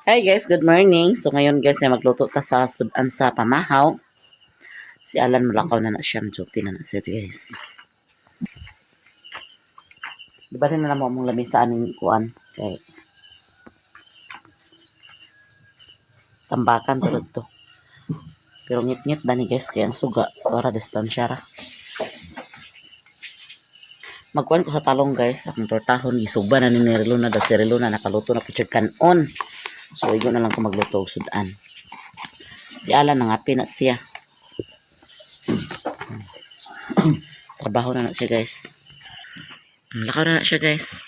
Hi guys, good morning. So ngayon guys ay magluto ta sa sudan sa pamahaw. Si Alan mulakaw na siya, duty na siya guys. Di ba rin na mo mong lamisa aning kuan kay tambakan tulad to. Pero ngit-ngit ba ni guys kaya ang suga para distansya ra. Magkuhan ko sa talong guys, akong tortahon gisuba na ni Nerilo na da si Rilo na nakaluto na picture kanon. So igo na lang ko magluto og sudan. Si Alan nangapi na siya. Trabaho na siya guys. Lakaw na siya guys.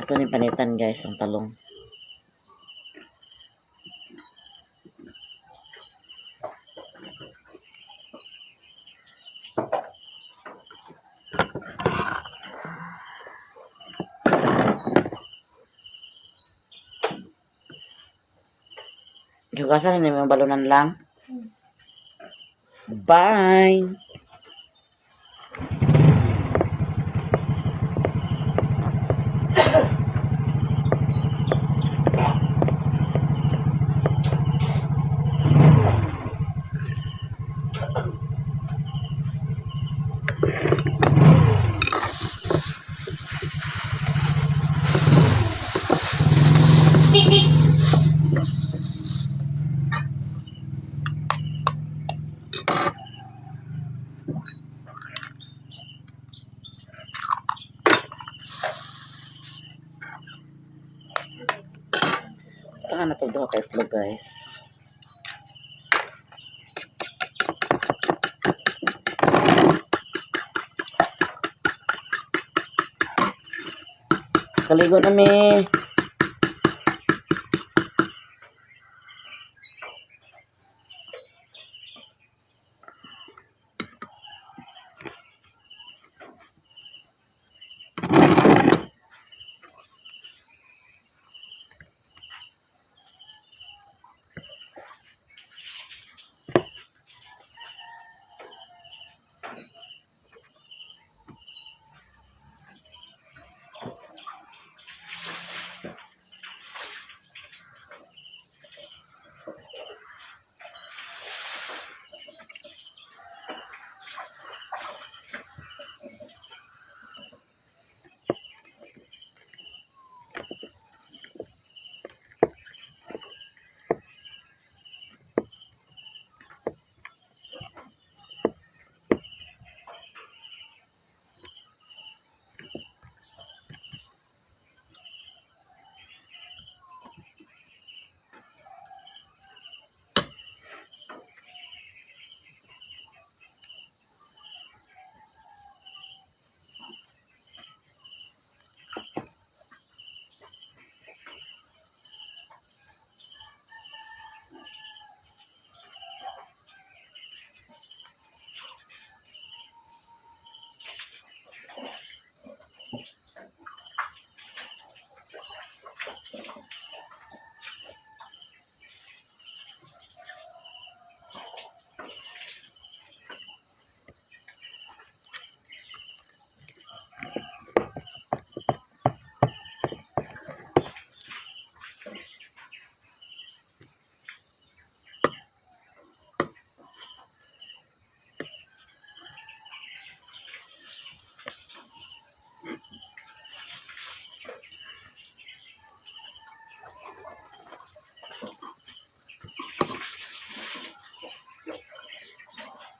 Ito ni panitan guys ang talong. Hugasan ni mga balunan lang. Bye! Ito na ito doon kay itlog guys. Kaligo na mi.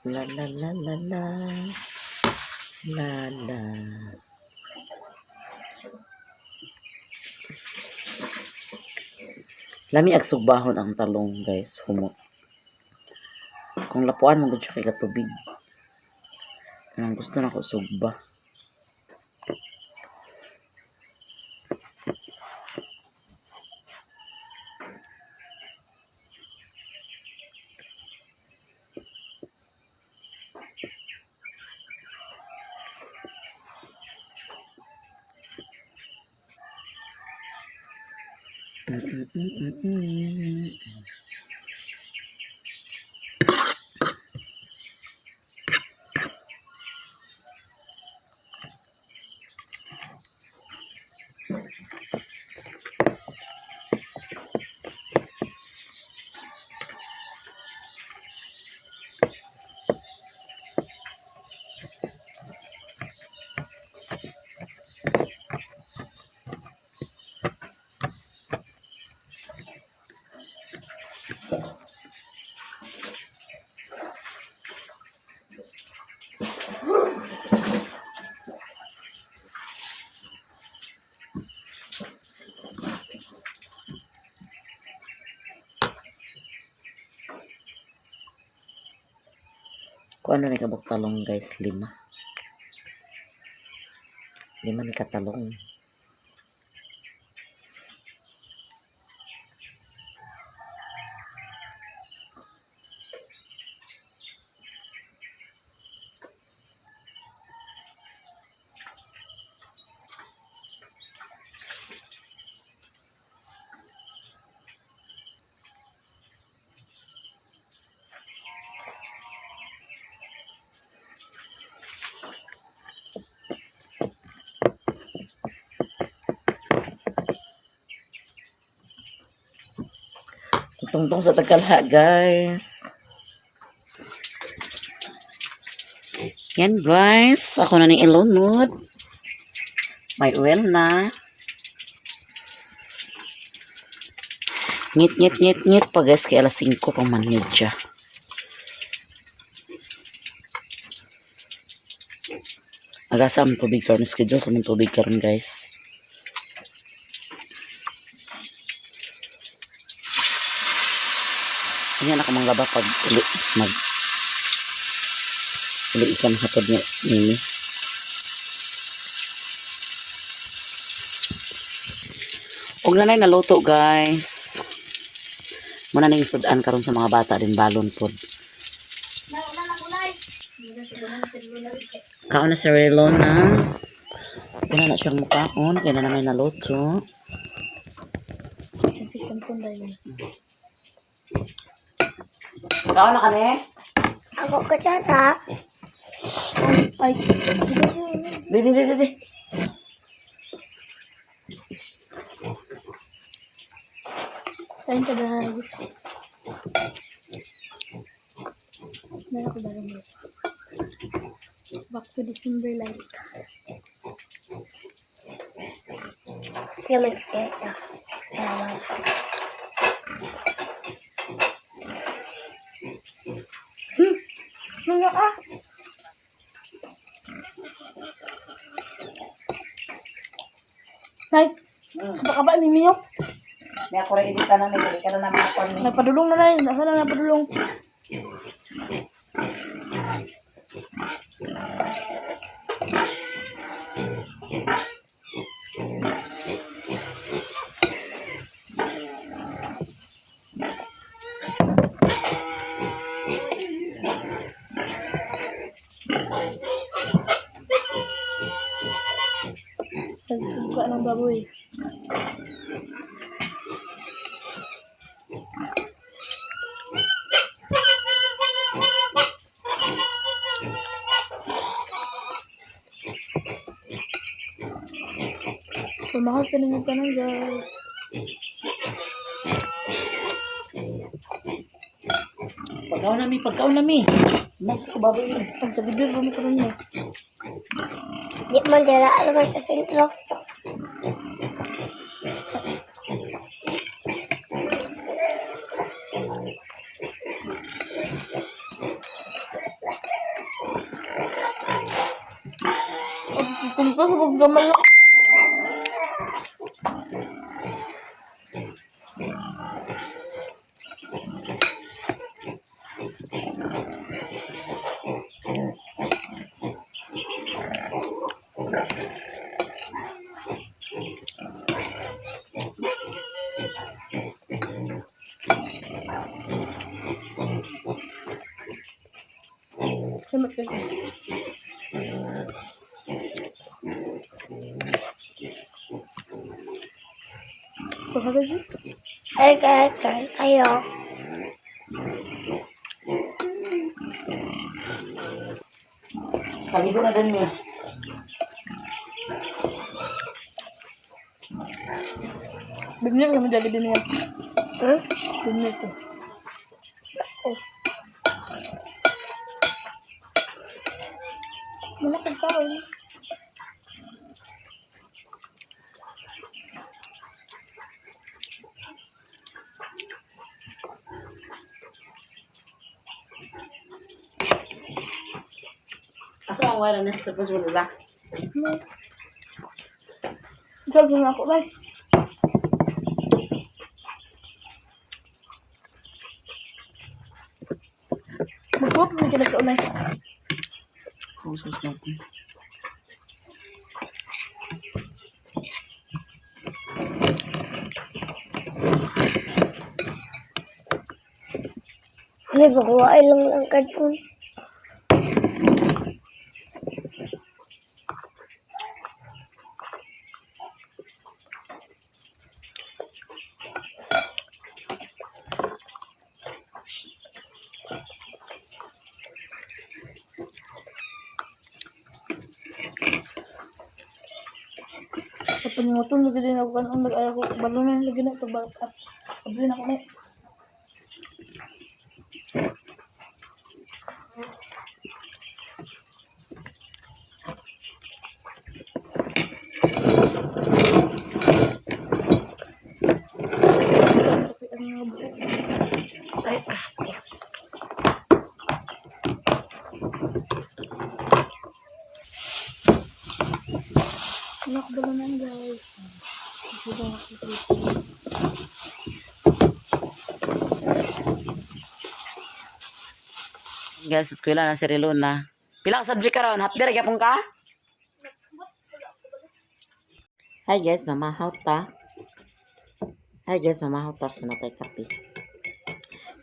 La la la la la la la. Lami ag sugbahon ang talong guys, humot. Kung lapuan mo gud siya kay katubig. Kanang gusto na ko sugba. Kung ano ni kabok talong guys, 5. 5 ni katalong. Tungtong sa Tagalha, guys. Yan, guys. Ako na ni ilunod. May oil na. Ngit. Pa, guys. Kaya alas 5 pang manidya. Agasa ang tubig karon. Schedule sa mong tubig karon, guys. Yan ako manglaba pag uli ikan hatod ni Mimi. Huwag na na naluto, guys. Muna na yung sudan karon sa mga bata din balon pod. Kaon na si Relona. Wala na siyang mukaon. Kaya na naman naluto. Kaon na ka ne? Ako ka dyan, ha? Ay. Di. Kain ka guys. Meron ko ba rin ito? Back to December light. Yaman ka ito. Mga ka? Nay, baka ba mimiyok? May ako rin edita na. May ka na naman ako. Napadulong na na yun. Nasaan na napadulong? Nagsubuka ng baboy. Pumahal ka ng tanong, guys. Pagkaon nami. Mas ko baboy yun. Pagkabibir, mo ka rin mo. Di mo dira alam sa sentro. Kung ka sa paggamal lang. Salamat kayo. Magagi. Ay, kayo. Kaligo na din niya. Bigyan kami dali din niya. Hmm? Bigyan ko. Malakad tao. Asa ang wala na sa pasulula? Sabi na ako, bay. Magpapag na sila sa unay. Kusos natin. May bakuha lang kadun. Sa pangingutong, lagi din ako kanon. Nag-ayaw ko. Balunan, lagi na ito. Abrin ako na. Ay, Anak, balunan, guys. Sige, sige. Guys, eskwela na si Reluna. Pila ka subject ka ron? Half day gyapon ka? Hi guys, mamahaw ta. Hi guys, mamahaw ta sa natay kape.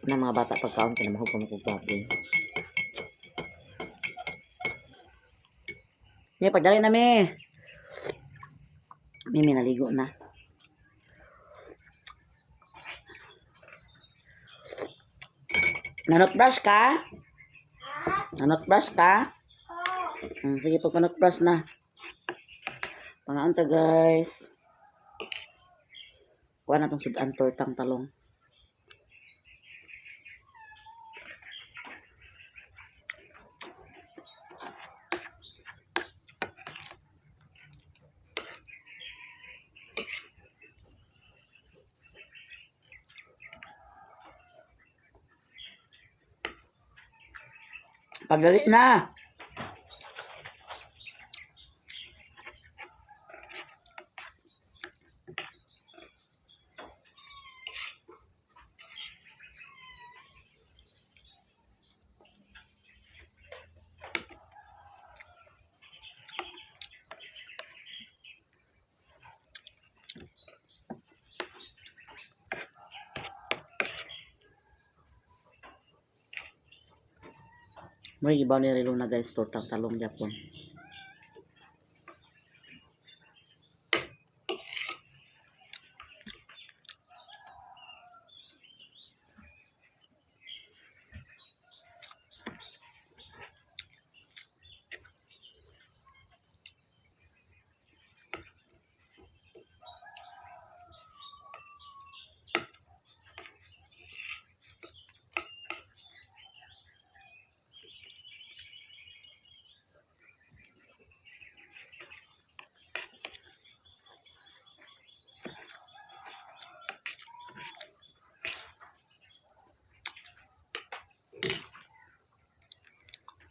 Na mga bata pagkaon ka na mahugom ko gabi. May pagdali na mi. Mimi naligo na. Nanot brush ka? Nanot brush ka? Sige, pagpanot brush na. Pangaan ta guys. Kuha na itong sudan tortang talong. Pagdali na. May ibaw ni Rilo na guys, tortang talong Japon.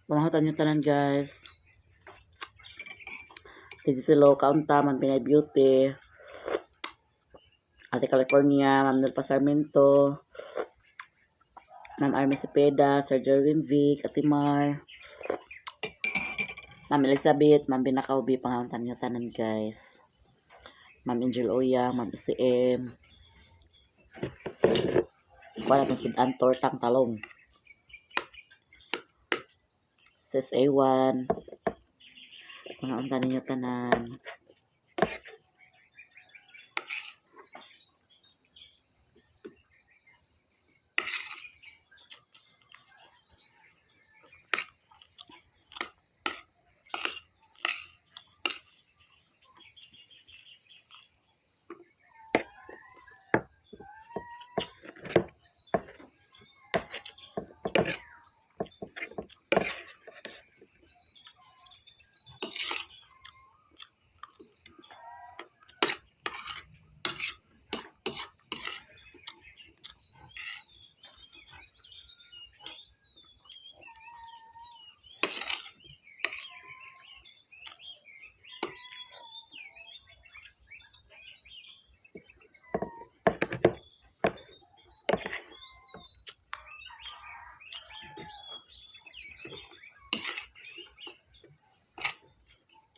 Pamahatan nyo tanan guys. Kasi sila kaunta, man Pinay Beauty. Ate California, Ma'am Nelpa Sarmiento. Ma'am Army Cepeda, Sir Jerwin Vic, Ate Mar. Ma'am Elizabeth, Ma'am Binakaubi, pangauntan nyo tanan guys. Ma'am Angel Oya, Ma'am ICM. Para itong sudan tortang talong. Sis A1. Pangauntan ninyo tanan.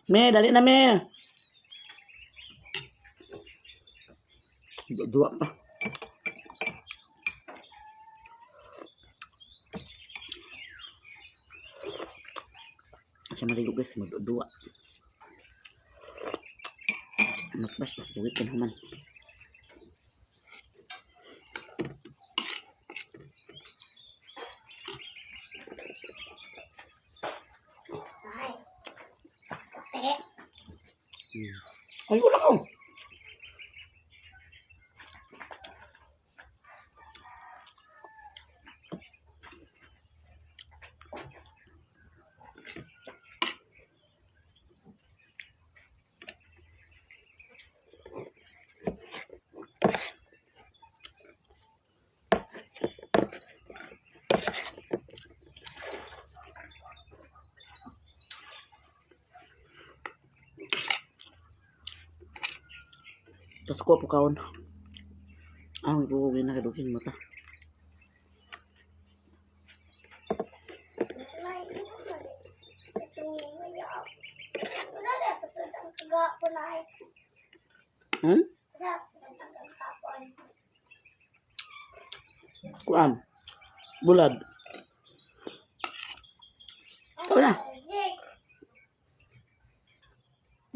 Me, dali na me. Dua pa. Siya maligo guys, magdudua. Magpas, magduwit ka naman. Ay, wala ko. Tapos ko po kaon. May bubugin na kadukin mo ta. Hmm? Kuan. Bulad. Ikaw na.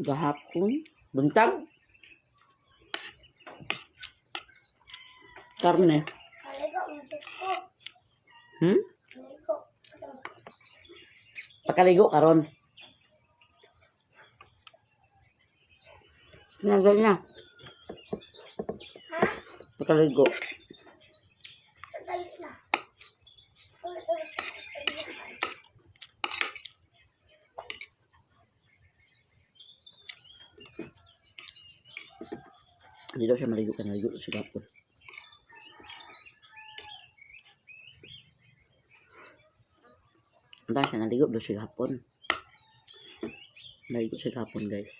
Gahapon. Bentang. Karne. Hmm? Pakaligo karon. Nagal na. Pakaligo. Hindi daw siya maligo ka, naligo siya gapon. Entah siya naligo daw siya gapon. Naligo siya gapon guys.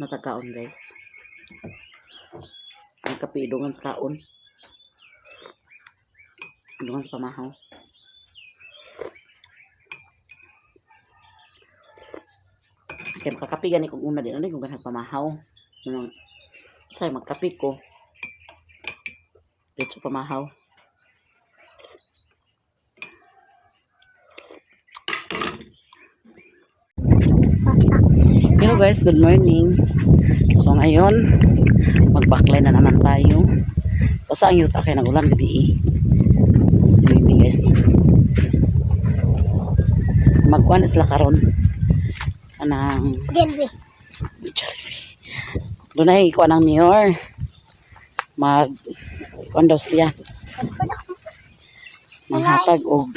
Matakaon guys. Ang kape idungan sa kaon. Idungan sa pamahaw. Kaya makakape gani kung una din. Ano yung ganang pamahaw? Say magkape ko. Dito pamahaw. Hello guys, good morning. So ngayon, magbaklay na naman tayo. Basta ang yuta kayo nagulan gabi. Si Bibi guys. Magkuhan sila karon. Anang Jollibee. doon ay ikuha ng mayor. Kuhan daw siya. Manghatag og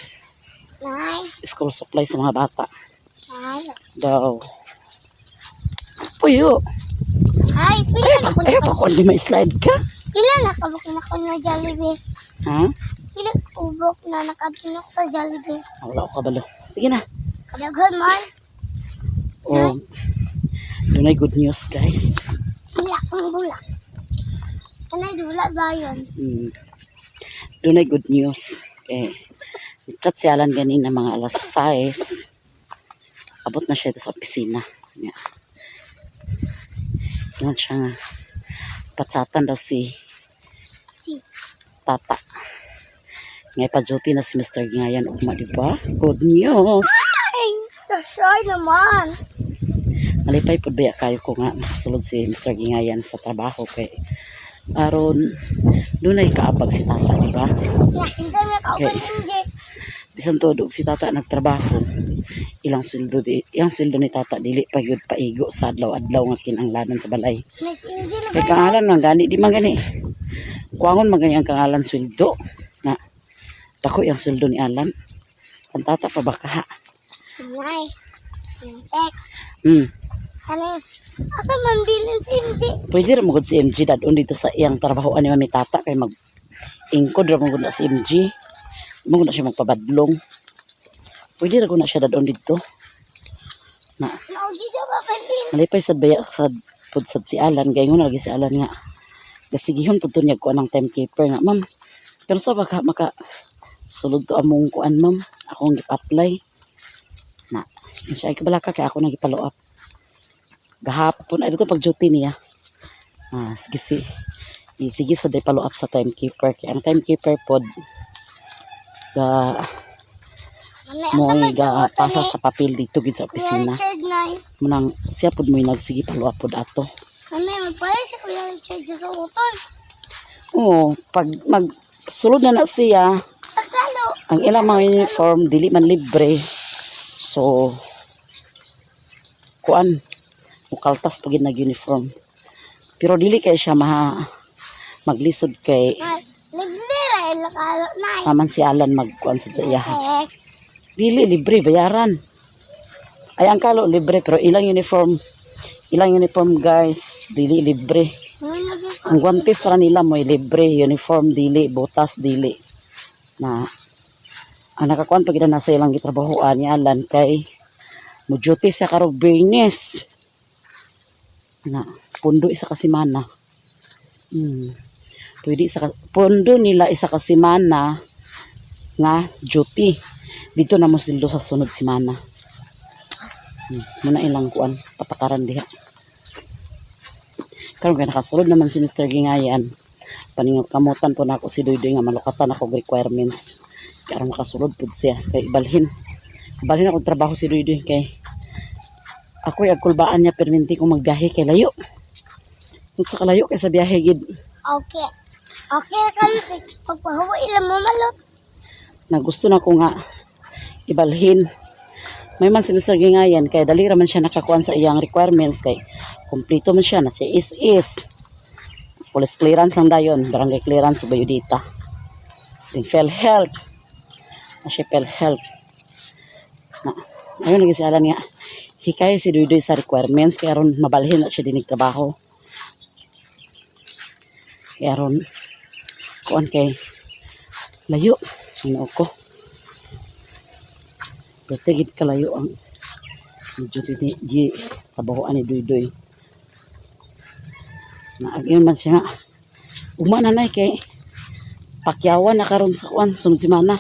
Nay. school supply sa mga bata. Nay. Daw. Puyo. Ay, pila na ko Ay, ako hindi may slide ka. Pila na kabuk na ko na Jollibee. Ha? Pila ubok na nakadunok sa Jollibee. Wala ko kabalo. Sige na. Kadaghan man. Oh, doon ay good news guys. Pila kong bulak. Anay dula ba yun? Doon ay good news. Okay. Chat si Alan ganina mga alas 6. Abot na siya sa opisina. Yeah. Doon siya nga. Patsatan daw si Tata. Ngay pa-duty na si Mr. Gingayan Ugma, diba? Good news! Ay, kasay naman. Malipay po ba kayo ko nga nakasulod si Mr. Gingayan sa trabaho kay aron doon ay kaabag si Tata, diba? Yakin tayo na Okay. kaupan Bisan todo si Tata nagtrabaho, ilang sweldo ni Tata dili pa gyud paigo sa adlaw-adlaw nga kinanglanon sa balay. Miss Angel Kay kangalan man gani di man gani. Kuangon man gani ang kangalan sweldo na dako yang sweldo ni Alan. Ang Tata pa baka. Nay. Tek. Ano? Asa man bilin si MJ? Pwede ra mo gud si MJ dadon dito sa iyang trabahoan ni Mami Tata kay ingkod ra mo na si MG. Mo na siya magpabadlong. Pwede ra na siya dadon dito. Na Naugi siya papalin. malipay sad baya sad pud sad si Alan gayon lagi si Alan nga. Gasigihon pud tunyag ko anang timekeeper nga, ma'am. Pero sa maka sulod to among kuan, ma'am. Akong gi-apply. Na siya ay kabalaka kay ako nang gi-follow up. Gahapon ay dito pag duty niya. Sige sa day follow up sa timekeeper. Kaya ang timekeeper pod ga mo ga pasa sa papel dito gid sa opisina. Munang siya pod mo nagsige follow up pod ato. Ano magpalit siya kuya Richard sa utol. Oo, pag magsulod na siya, Pagkalo. ang ilang mga uniform dili man libre. So kuan mukaltas pag nag uniform. Pero dili kay siya maglisod kay Libre lakalo na. naman si Alan magkuan sa iya. Dili libre bayaran. Ay ang kalo libre pero ilang uniform guys dili libre. Ang guantes ra nila mo libre, uniform dili, botas dili. Na ang nakakuan pag nasa ilang gitrabahoan ni Alan kay mo duty sa karong Bernes. Na pundo isa ka semana. Pwede isa ka, pundo nila isa ka semana nga duty. Dito na mo sildo sa sunod semana. Muna ilang kuan patakaran diha. Karon kay nakasulod naman si Mr. Gingayan. Paningkamutan po na ako si Doydoy nga malukatan ako requirements. Kaya makasulod po siya. Kay ibalhin ako trabaho si Doydoy kay ako agkulbaan niya perminti kong magbiyahe kay layo. Kung sa kalayo kay sa biyahe gid. Okay. Okay kami pagpahuwa ilang mo malot. Na gusto na ko nga ibalhin. May man si Mr. Gingayan kay dali ra man siya nakakuan sa iyang requirements kay kompleto man siya na si is police clearance ang dayon, barangay clearance ug bayudita. Yung PhilHealth. Na siya PhilHealth. Na ayun lagi si Alan nga hikay si Doydoy sa requirements kaya ron mabalhin na siya dinig trabaho. Kaya ron kuan kay layo ano ko. Tigit kalayo ang duty di trabahoan ni Doydoy. Naagyon man siya nga. Ugma na kay pakyawan na karon sa kuan sunod semana.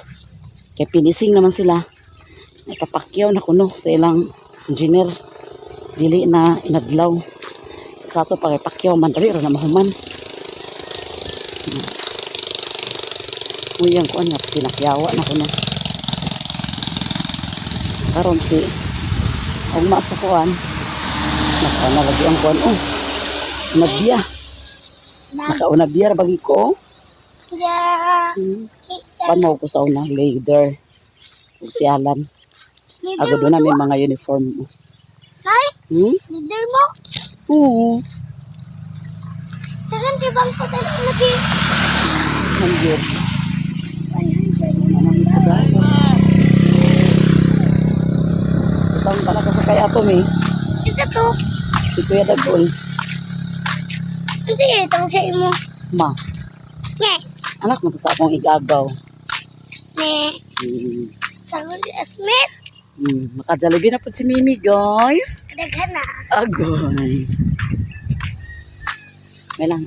Kay pinising naman sila. Napapakyaw na kuno sa ilang engineer. Dili na inadlaw. Sa ato pa kay pakyaw man dali ra na mahuman. Uyang kuan nga pinakyawa na kuno. Karon si ugma sa kuan nakalagi ang kuan nabiya nakauna bagi ko panaw ko sa una leader ug si Alan agad na may mga uniform Nay, leader mo? Oo Tagan di bang ko tayo lagi? nandiyo itang talaga sa kay ato mi Ito to. si Kuya Dagol Sige, itong sa imo. ma Nge. anak mo to sa akong igagaw Nge. Sagot ni Smith. Makajalibi na po si Mimi guys Kadaghan na. agoy may lang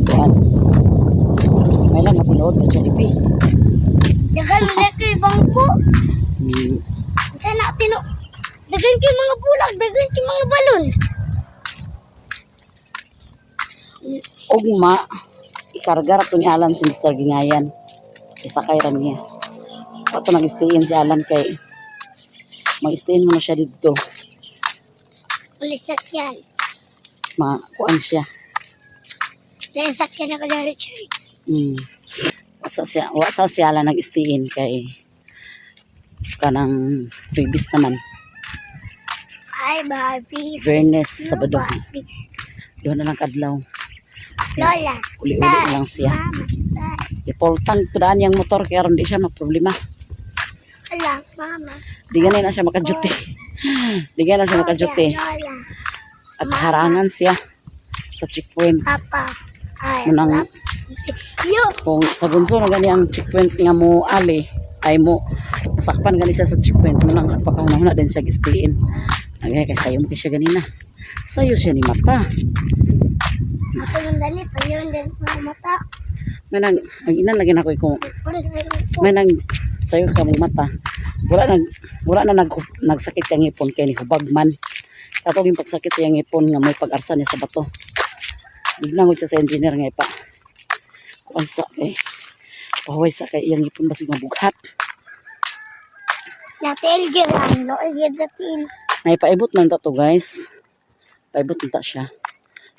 kuan may lang matilood na Jollibee Daghan na kay bangko. Sana pino. Daghan kay mga bulag, daghan kay mga balon. ugma ikarga ra to ni Alan si Mr. Gingayan isakay ra niya ato nag-stayin si Alan kay mag-stayin mo na siya dito Ulisak yan. kuan siya Ulisak yan ako na Richard. wasa si Alan nag-stayin kay kanang previous naman Ay, Barbie. Bernes Sabado Barbie. doon na lang kadlaw Lola. uli-uli lang siya Mama. ipoltang tudaan yung motor kaya ron di siya maproblema Ala, Mama. di ganun na siya makaduty di ganun na siya makaduty Lola. at harangan siya sa checkpoint Papa. Ay, munang Yo. Kung sa gunso na gani ang checkpoint nga mo ali, ay mo masakpan gani siya sa checkpoint mo lang pagkahuna din siya gistiin. Agay kay sayo mo kay siya ganina. Sayo siya ni mata. Ako yung dali. Sa'yo yung dali sa mata. May nang ang ina lagi na ko kung may nang sayo ka mong mata. Wala na nagsakit kang ngipon kay ni hubag man. Katong yung pagsakit sa iyang ngipon nga may pag-arsa niya sa bato. Gignangod siya sa engineer nga ipa. Kuansa eh. Pahuway sa kay iyang ngipon basig mabughat. Natil gyud lo gyud sa tin. Naipaibot lang ta to guys. Paibot lang ta siya.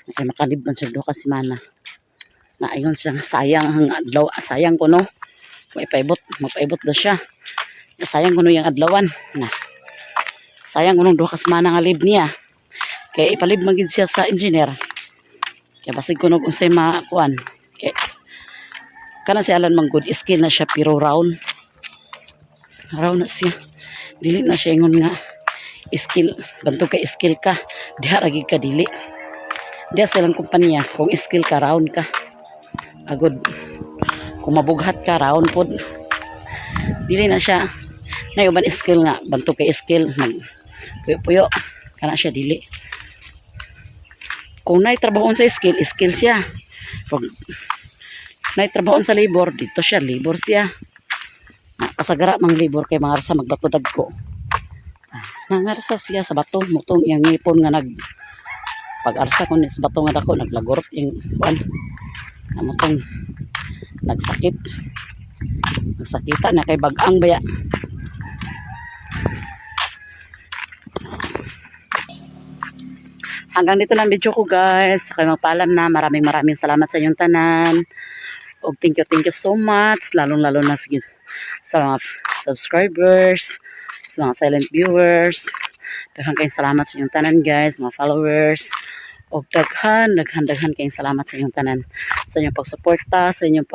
Kaya makalibban siya doon kasi mana. Na ayon siya sayang ang adlaw. Sayang ko no. Mapaibot daw siya. Sayang ko no yung adlawan. Na. Sayang ko nung doon kasi mana nga lib niya. Kaya ipalib magid siya sa engineer. Kaya basig ko no kung sa'y makuan. Kaya kana si Alan mang good skill na siya pero round. Round na siya. Dili na siya ingon nga skill. Bantog ka skill ka. Diha ragi ka dili. Diha silang kumpanya. Kung skill ka round ka. Agod. Kung mabughat ka round pod. Dili na siya. Na uban skill nga. Bantog ka skill. Puyo-puyo. Kana siya dili. Kung naitrabahoon sa skill siya. Kung naitrabahoon sa labor, dito siya, labor siya. Kasagara mang labor kay mga rasa magbato dagko. Nangarsa siya sa bato, mutong iyang ngipon nga pag-arsa ko ni sa bato nga dako, naglagorot yung kuan. Mutong nagsakit. Nagsakita na kay bagang baya. Hanggang dito lang video ko guys. Kaya magpaalam na. Maraming salamat sa inyong tanan. Og thank you so much. Lalong na sa mga subscribers, sa mga silent viewers. Daghang kayong salamat sa inyong tanan guys, mga followers. Og daghan kayong salamat sa inyong tanan. Sa inyong pagsuporta, sa inyong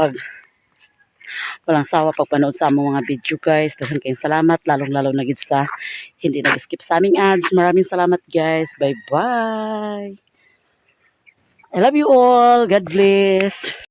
walang sawa pagpanood sa among mga video guys. Daghang kayong salamat, lalong na gid sa hindi nag-skip sa aming ads. Maraming salamat guys. Bye bye. I love you all. God bless.